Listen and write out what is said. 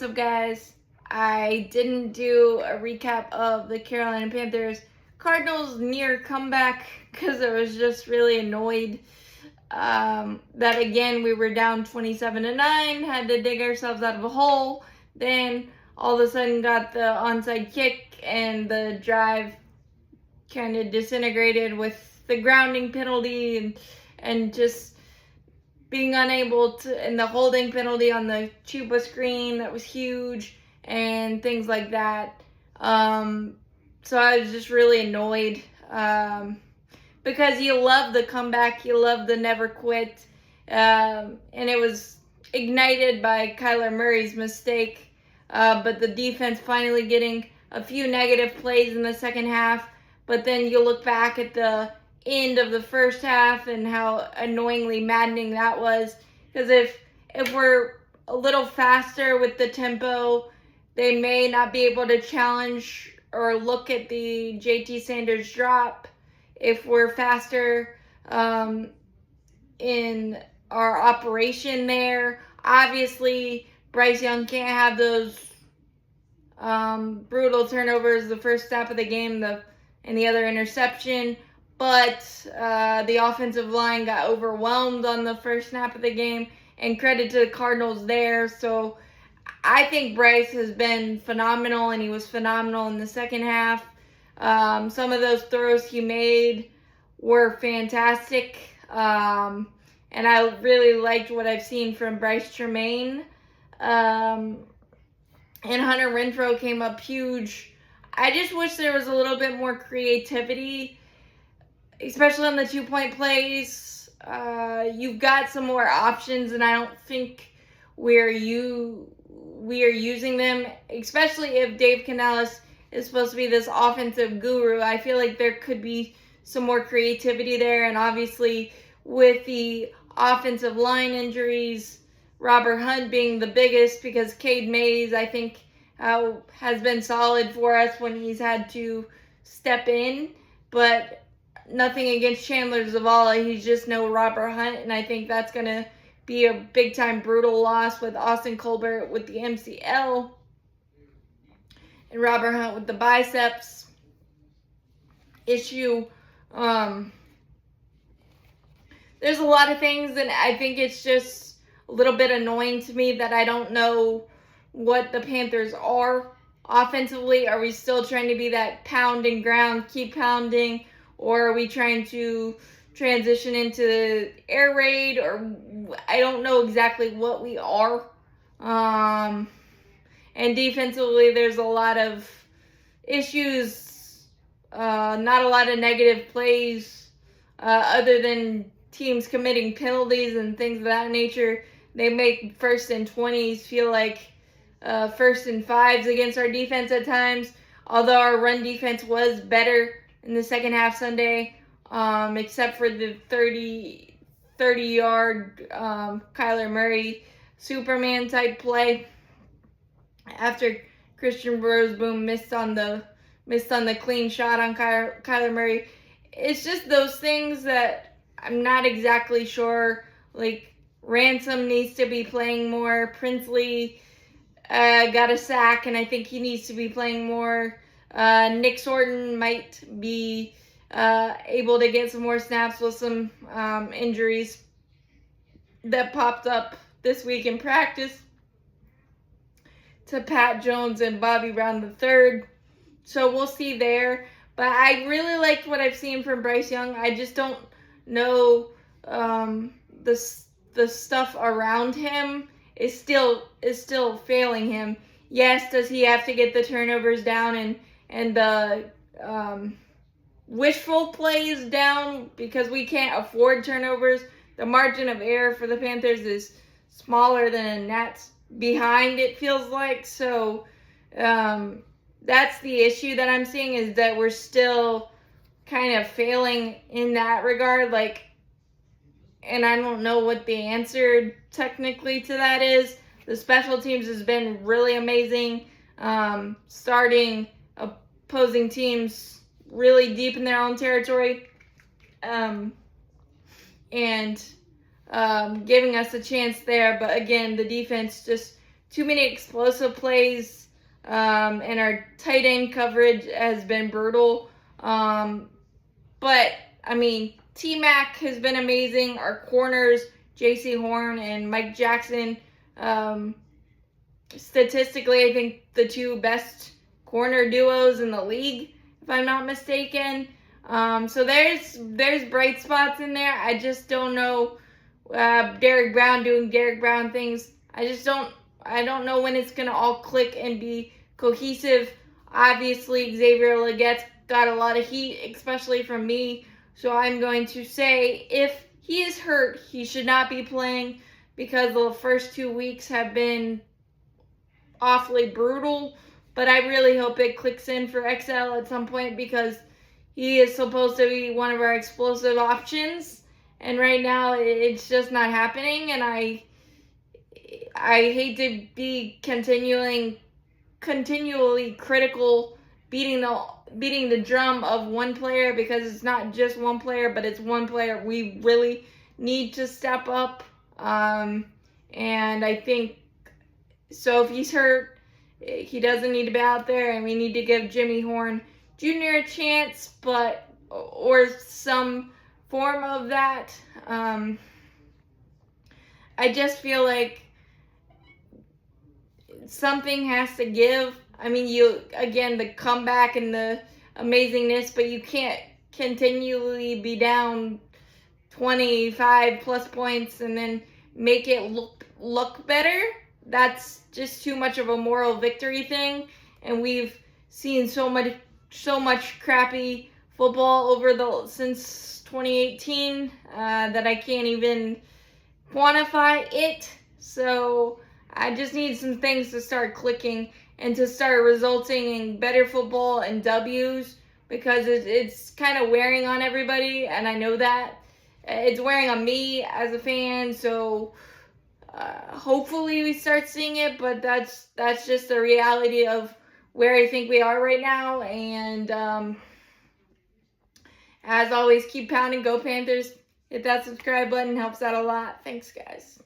What's up, guys? I didn't do a recap of the Carolina Panthers Cardinals near comeback because I was just really annoyed that again we were down 27-9, had to dig ourselves out of a hole. Then all of a sudden got the onside kick and the drive kind of disintegrated with the grounding penalty and just being unable to, and the holding penalty on the Chupa screen that was huge, and things like that. So I was just really annoyed because you love the comeback, you love the never quit, and it was ignited by Kyler Murray's mistake, but the defense finally getting a few negative plays in the second half. But then you look back at the end of the first half and how annoyingly maddening that was, because if we're a little faster with the tempo, they may not be able to challenge or look at the JT Sanders drop. If we're faster in our operation there, obviously Bryce Young can't have those brutal turnovers, the first snap of the game, and the other interception. But the offensive line got overwhelmed on the first snap of the game, and credit to the Cardinals there. So I think Bryce has been phenomenal, and he was phenomenal in the second half. Some of those throws he made were fantastic, and I really liked what I've seen from Bryce Tremaine. And Hunter Renfrow came up huge. I just wish there was a little bit more creativity, especially on the 2-point plays. You've got some more options, and I don't think we are using them, especially if Dave Canales is supposed to be this offensive guru. I feel like there could be some more creativity there, and obviously with the offensive line injuries, Robert Hunt being the biggest, because Cade Mays, I think, has been solid for us when he's had to step in, but nothing against Chandler Zavala. He's just no Robert Hunt, and I think that's going to be a big-time brutal loss with Austin Colbert with the MCL and Robert Hunt with the biceps issue. There's a lot of things, and I think it's just a little bit annoying to me that I don't know what the Panthers are offensively. Are we still trying to be that pound and ground, keep pounding, or are we trying to transition into air raid? Or I don't know exactly what we are. And defensively, there's a lot of issues, not a lot of negative plays, other than teams committing penalties and things of that nature. They make 1st and 20s feel like 1st and 5s against our defense at times, although our run defense was better in the second half Sunday, except for the 30-yard Kyler Murray Superman type play after Christian Brosboom missed on the clean shot on Kyler Murray. It's just those things that I'm not exactly sure. Like, Ransom needs to be playing more. Princely got a sack, and I think he needs to be playing more. Nick Sorton might be able to get some more snaps with some injuries that popped up this week in practice to Pat Jones and Bobby Brown III. So we'll see there. But I really liked what I've seen from Bryce Young. I just don't know the stuff around him is still failing him. Yes, does he have to get the turnovers down and the wishful plays down, because we can't afford turnovers. The margin of error for the Panthers is smaller than a gnat's behind, it feels like. So that's the issue that I'm seeing, is that we're still kind of failing in that regard. Like, and I don't know what the answer technically to that is. The special teams has been really amazing, starting opposing teams really deep in their own territory, and giving us a chance there. But again, the defense just too many explosive plays, and our tight end coverage has been brutal. But, I mean, T-Mac has been amazing. Our corners, J.C. Horn and Mike Jackson, statistically, I think the two best corner duos in the league, if I'm not mistaken. So there's bright spots in there. I just don't know Derek Brown doing Derek Brown things. I don't know when it's gonna all click and be cohesive. Obviously, Xavier Leggett's got a lot of heat, especially from me. So I'm going to say if he is hurt, he should not be playing because the first 2 weeks have been awfully brutal. But I really hope it clicks in for XL at some point because he is supposed to be one of our explosive options. And right now, it's just not happening. And I hate to be continually critical, beating the drum of one player because it's not just one player, but it's one player we really need to step up. And I think so. If he's hurt, he doesn't need to be out there, and we need to give Jimmy Horn Jr. a chance, or some form of that. I just feel like something has to give. I mean, the comeback and the amazingness, but you can't continually be down 25 plus points and then make it look better. That's just too much of a moral victory thing, and we've seen so much crappy football since 2018 that I can't even quantify it. So I just need some things to start clicking and to start resulting in better football and W's because it's kind of wearing on everybody, and I know that. It's wearing on me as a fan, so hopefully we start seeing it, but that's just the reality of where I think we are right now. And as always, keep pounding, go Panthers. Hit that subscribe button, helps out a lot. Thanks, guys.